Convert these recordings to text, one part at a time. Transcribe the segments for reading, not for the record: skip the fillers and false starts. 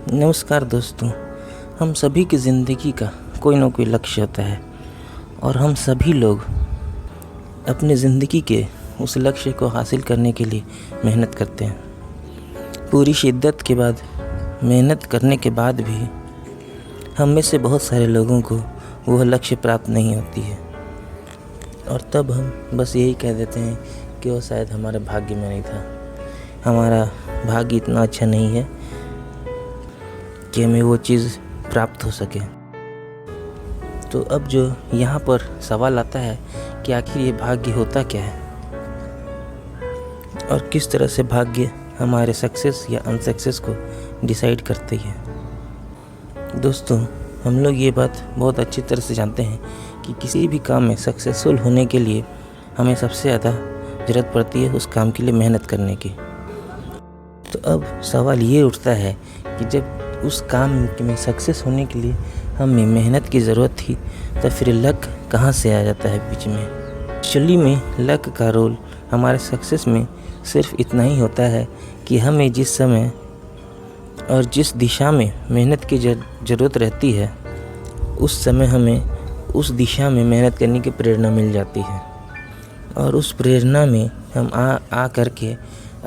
नमस्कार दोस्तों। हम सभी की ज़िंदगी का कोई ना कोई लक्ष्य होता है और हम सभी लोग अपने ज़िंदगी के उस लक्ष्य को हासिल करने के लिए मेहनत करते हैं। पूरी शिद्दत के बाद मेहनत करने के बाद भी हम में से बहुत सारे लोगों को वह लक्ष्य प्राप्त नहीं होती है और तब हम बस यही कह देते हैं कि वो शायद हमारे भाग्य में नहीं था, हमारा भाग्य इतना अच्छा नहीं है कि हमें वो चीज़ प्राप्त हो सके। तो अब जो यहाँ पर सवाल आता है कि आखिर ये भाग्य होता क्या है और किस तरह से भाग्य हमारे सक्सेस या अनसक्सेस को डिसाइड करती है। दोस्तों, हम लोग ये बात बहुत अच्छी तरह से जानते हैं कि किसी भी काम में सक्सेसफुल होने के लिए हमें सबसे ज़्यादा ज़रूरत पड़ती है उस काम के लिए मेहनत करने की। तो अब सवाल ये उठता है कि जब उस काम में सक्सेस होने के लिए हमें मेहनत की ज़रूरत थी, तो फिर लक कहाँ से आ जाता है बीच में। एक्चुअली में लक का रोल हमारे सक्सेस में सिर्फ इतना ही होता है कि हमें जिस समय और जिस दिशा में मेहनत की ज़रूरत रहती है, उस समय हमें उस दिशा में मेहनत करने की प्रेरणा मिल जाती है और उस प्रेरणा में हम आ करके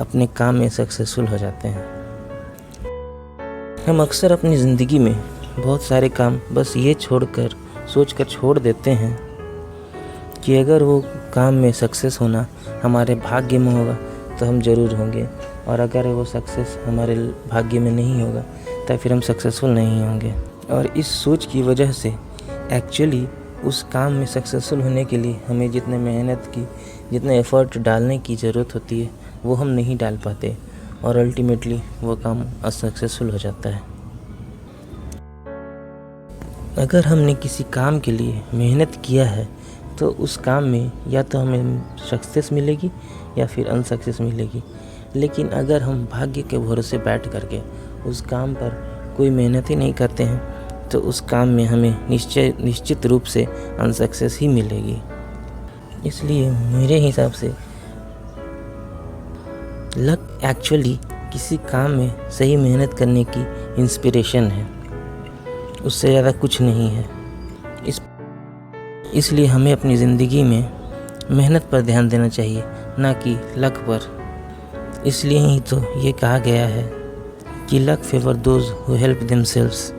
अपने काम में सक्सेसफुल हो जाते हैं। हम अक्सर अपनी ज़िंदगी में बहुत सारे काम बस ये सोचकर छोड़ देते हैं कि अगर वो काम में सक्सेस होना हमारे भाग्य में होगा तो हम ज़रूर होंगे, और अगर वो सक्सेस हमारे भाग्य में नहीं होगा तो फिर हम सक्सेसफुल नहीं होंगे। और इस सोच की वजह से एक्चुअली उस काम में सक्सेसफुल होने के लिए हमें जितने मेहनत की, जितने एफ़र्ट डालने की ज़रूरत होती है वो हम नहीं डाल पाते और अल्टीमेटली वो काम असक्सेसफुल हो जाता है। अगर हमने किसी काम के लिए मेहनत किया है तो उस काम में या तो हमें सक्सेस मिलेगी या फिर अनसक्सेस मिलेगी। लेकिन अगर हम भाग्य के भरोसे बैठ करके उस काम पर कोई मेहनत ही नहीं करते हैं तो उस काम में हमें निश्चित रूप से अनसक्सेस ही मिलेगी। इसलिए मेरे हिसाब से लक एक्चुअली किसी काम में सही मेहनत करने की इंस्पिरेशन है, उससे ज़्यादा कुछ नहीं है। इसलिए हमें अपनी ज़िंदगी में मेहनत पर ध्यान देना चाहिए, ना कि लक पर। इसलिए ही तो ये कहा गया है कि luck favour those who help themselves.